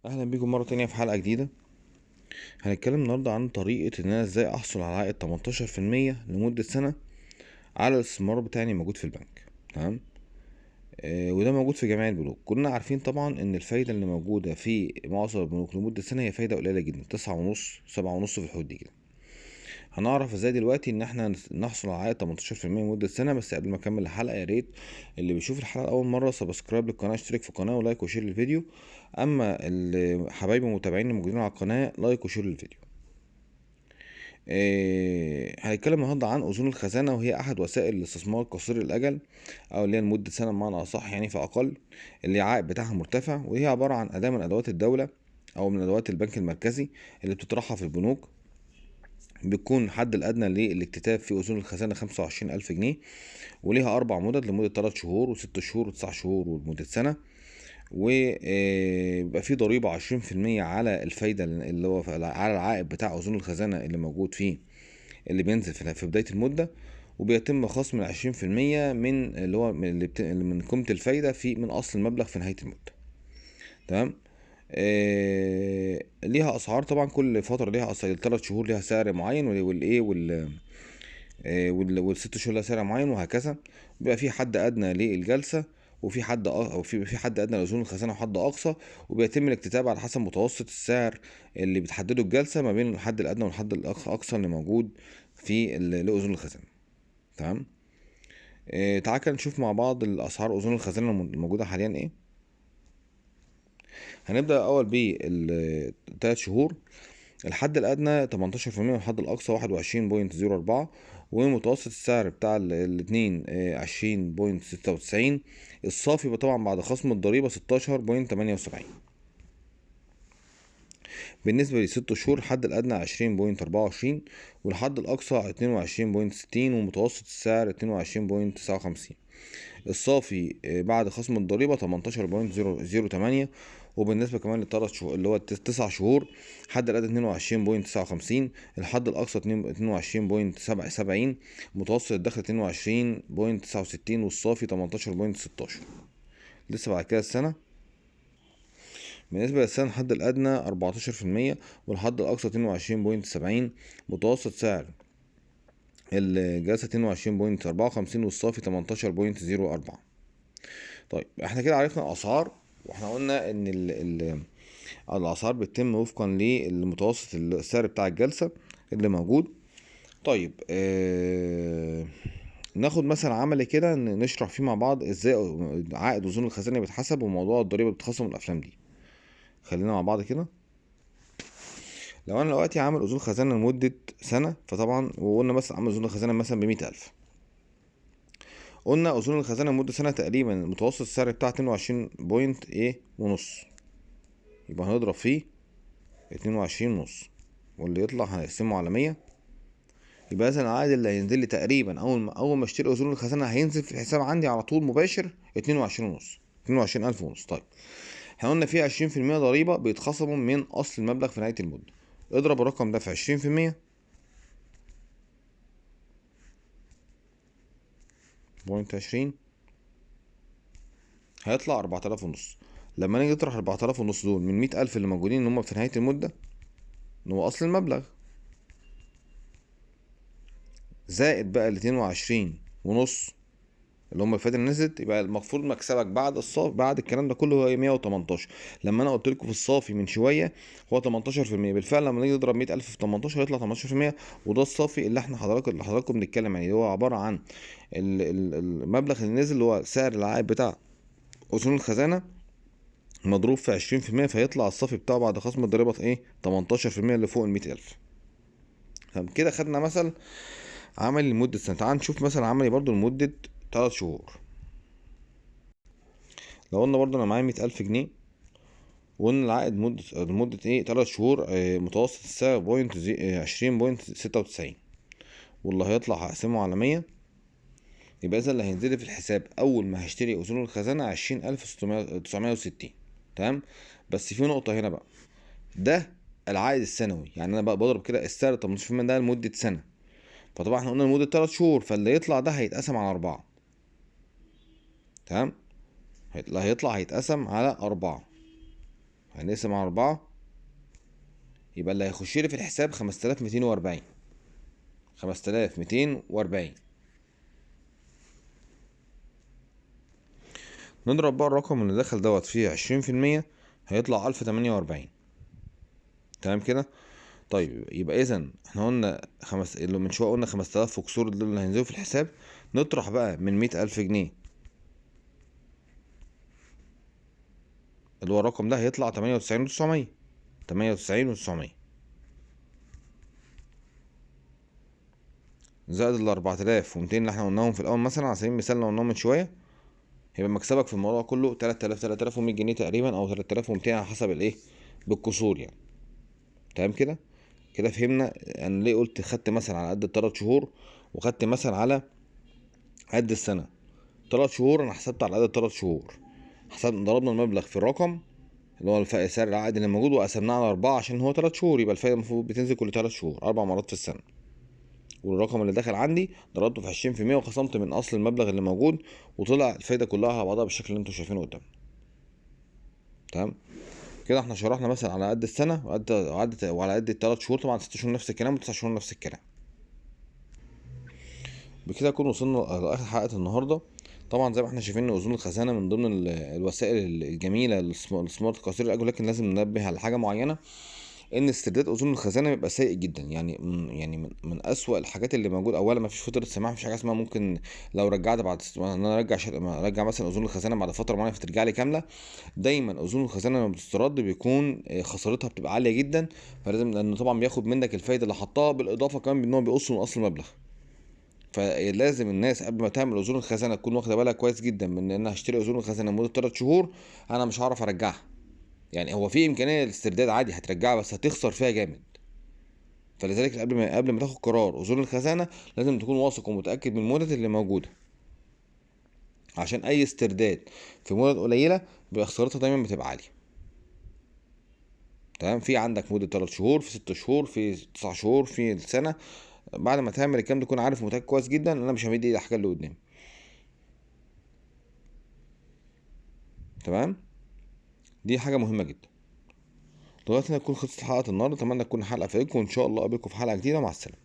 اهلا بيكم مره تانية في حلقه جديده. هنتكلم النهارده عن طريقه ان انا ازاي احصل على عائد 18% لمده سنه على الاستثمار بتاعي اللي موجود في البنك. تمام. وده موجود في جميع البنوك. كلنا عارفين طبعا ان الفايده اللي موجوده في معظم البنوك لمده سنه هي فايده قليله جدا، 9.5 7.5 في الحدود دي كده. هنعرف ازاي دلوقتي ان احنا نحصل على عائد 18% لمده سنه. بس قبل ما اكمل الحلقه، يا ريت اللي بيشوف الحلقه اول مره سبسكرايب للقناه، اشترك في القناه ولايك وشير للفيديو. اما اللي حبايبي المتابعين الموجودين على القناه، لايك وشير للفيديو. هنتكلم النهارده عن اذون الخزانه، وهي احد وسائل الاستثمار قصير الاجل، او اللي هي لمده سنه بمعنى اصح، يعني فاقل، اللي العائد بتاعها مرتفع. وهي عباره عن اداه من ادوات الدوله او من ادوات البنك المركزي اللي بتطرحها في البنوك. بيكون الحد الادنى للاكتتاب في اذون الخزانه 25,000 جنيه، وليها 4 مدد لمده 3 شهور و6 شهور و9 شهور ولمده سنه. ويبقى في ضريبة 20% على الفايدة اللي هو على العائد بتاع أذون الخزانة اللي موجود فيه، اللي بينزل في بداية المدة. وبيتم خصم 20% من اللي هو من قيمة الفايدة من أصل المبلغ في نهاية المدة. تمام. ليها أسعار طبعا، كل فترة ليها أسعار. 3 شهور ليها سعر معين، والإيه والست شهور لها سعر معين، وهكذا. بيبقى في حد ادنى للجلسه، وفي حد او في حد ادنى لاذون الخزانه وحد اقصى. وبيتم الاكتتاب على حسب متوسط السعر اللي بتحدده الجلسه ما بين الحد الادنى والحد الاقصى اللي موجود في لاذون الخزانه. تمام. تعال كده نشوف مع بعض الاسعار اذون الخزانه الموجوده حاليا ايه. هنبدا اول بالثلاث شهور. الحد الأدنى 18%، والحد الأقصى 21.04، ومتوسط السعر بتاع الاتنين 20.96. الصافي يبقى طبعا بعد خصم الضريبة 16.78. بالنسبة لست شهور، الحد الأدنى 20.24، والحد الأقصى 22.60، ومتوسط السعر 22.59. الصافي بعد خصم الضريبة 18.08. وبالنسبة كمان للثلاث شهور اللي هو 9 شهور، الحد الأدنى 22.59، الحد الأقصى 22.70، متوسط الدخل 22.69، والصافي 18.16. لسه بعد كده السنة. بالنسبة للسنة، الحد الأدنى 14%، والحد الأقصى 22.70، متوسط سعر الجلسة 22.54، والصافي 18.04. طيب احنا كده عرفنا الاسعار، واحنا قلنا ان الاسعار بتتم وفقا للمتوسط السعر بتاع الجلسه اللي موجود. طيب ناخد مثلا عملي كده نشرح فيه مع بعض ازاي عائد اذون الخزانه بيتحسب، وموضوع الضريبه بتتخصم من الافلام دي. خلينا مع بعض كده. لو انا دلوقتي عامل اذون خزانه لمده سنه، فطبعا وقلنا مثلا عامل اذون خزانه مثلا ب100,000. قلنا اذون الخزانه لمده سنه تقريبا المتوسط السعر بتاعها 22 بوينت ايه ونص، يبقى هنضرب فيه 22 ونص، واللي يطلع هنقسمه على 100. يبقى اذا العائد اللي هينزل لي تقريبا اول ما اشتري اذون الخزانه هينزل في الحساب عندي على طول مباشر 22 ونص، 22,000 ونص. طيب احنا قلنا في 20% ضريبه بيتخصموا من اصل المبلغ في نهايه المده. اضرب الرقم ده في 20%، بوينت 20، هيطلع 4,000 ونص. لما نيجي نطرح 4,000 ونص دول من 100,000 اللي موجودين ان هم في نهايه المده، ان هو اصل المبلغ، زائد بقى 22 ونص اللي هم الفايده اللي نزلت، يبقى المفروض مكسبك بعد الصافي بعد الكلام ده كله هو 118. لما انا قلت لكم في الصافي من شويه هو 18%، بالفعل لما نيجي نضرب 100,000 في 18 هيطلع 18%. وده الصافي اللي احنا حضراتكم بنتكلم عليه، هو عباره عن المبلغ اللي نزل اللي هو سعر العائد بتاع اصول الخزانه مضروب في 20%، فيطلع الصافي بتاعه بعد خصم الضريبه ايه 18% اللي فوق ال 100,000. تمام كده. خدنا مثل عملي لمده سنه. تعال نشوف مثلا عملي برضو لمده 3 شهور. لو قلنا برضو انا معايا 100,000 جنيه، وقلنا العائد لمدة ايه 3 شهور، متوسط السعر 20.96، واللي هيطلع هقسمه على 100. يبقى اذا اللي هينزل في الحساب اول ما هشتري اصول الخزانة 20,960. تمام. بس في نقطة هنا بقى، ده العائد السنوي. يعني انا بقى بضرب كده السعر 18% ده لمدة سنة. فطبعا احنا قلنا لمدة 3 شهور، فاللي يطلع ده هيتقسم على 4. تمام. اللي هيطلع هيتقسم على 4، هنقسم على 4 يبقى اللي هيخش لي في الحساب 5240. 5240. نضرب بقى الرقم اللي دخل دوت فيه 20%، هيطلع 1048. تمام كده. طيب يبقى اذا احنا قلنا اللي من شويه قلنا 5000 وكسور دول اللي هينزلوا في الحساب. نطرح بقى من 100000 جنيه اللي هو الرقم ده هيطلع 98,900. 98,900 زائد ال 4200 اللي احنا قلناهم في الاول مثلا على سبيل المثال، اللي قلناهم من شويه، هيبقى مكسبك في الموضوع كله 3100 جنيه تقريبا، او 3200 على حسب الايه، بالكسور يعني. تمام كده. كده فهمنا انا ليه قلت خدت مثلا على قد ال3 شهور، وخدت مثلا على قد السنه. 3 شهور انا حسبت على قد ال3 شهور، حسبنا ضربنا المبلغ في الرقم اللي هو سعر العقد اللي موجود، وقسمناه على 4 عشان هو 3 شهور، يبقى الفايدة المفروض بتنزل كل 3 شهور 4 مرات في السنة. والرقم اللي داخل عندي ضربته في 20% وخصمت من أصل المبلغ اللي موجود، وطلع الفايدة كلها على بعضها بالشكل اللي انتوا شايفينه قدامنا. تمام كده. احنا شرحنا مثلا على قد السنة وعلى قد ال3 شهور، طبعا 6 شهور نفس الكلام و9 شهور نفس الكلام. بكده نكون وصلنا لآخر حلقة النهاردة. طبعا زي ما احنا شايفين ان اذون الخزانه من ضمن الوسائل الجميله السمارت قصير الاجل، لكن لازم ننبه على حاجه معينه، ان استرداد اذون الخزانه بيبقى سيء جدا. يعني من اسوأ الحاجات اللي موجود. اولا ما فيش فتره سماح، مفيش حاجه اسمها ممكن لو رجعت بعد انا ارجع مثلا اذون الخزانه بعد فتره معينه فترجع لي كامله. دايما اذون الخزانه لما بتسترد بيكون خسارتها بتبقى عاليه جدا، فلازم، لانه طبعا بياخد منك الفايده اللي حطها، بالاضافه كمان بان هو بيقص من اصل المبلغ. فلازم الناس قبل ما تعمل اذون الخزانه تكون واخده بالها كويس جدا من ان انا هشتري اذون الخزانه لمده 3 شهور، انا مش هعرف ارجعها. يعني هو في امكانيه للاسترداد عادي هترجعها، بس هتخسر فيها جامد. فلذلك قبل ما تاخد قرار اذون الخزانه لازم تكون واثق ومتاكد من المدد اللي موجوده، عشان اي استرداد في مدد قليله بيبقى خسارتها دايما بتبقى عاليه. تمام. في عندك مده 3 شهور، في 6 شهور، في 9 شهور، في سنه. بعد ما تعمل الكلام تكون عارف ومتاكد كويس جدا ان انا مش همد ايدي على الحاجه اللي قدامي. تمام. دي حاجه مهمه جدا. لغايه هنا تكون خلصت حلقه النهارده. اتمنى تكون الحلقه فادتكم، وان شاء الله اقابلكم في حلقه جديده. مع السلامه.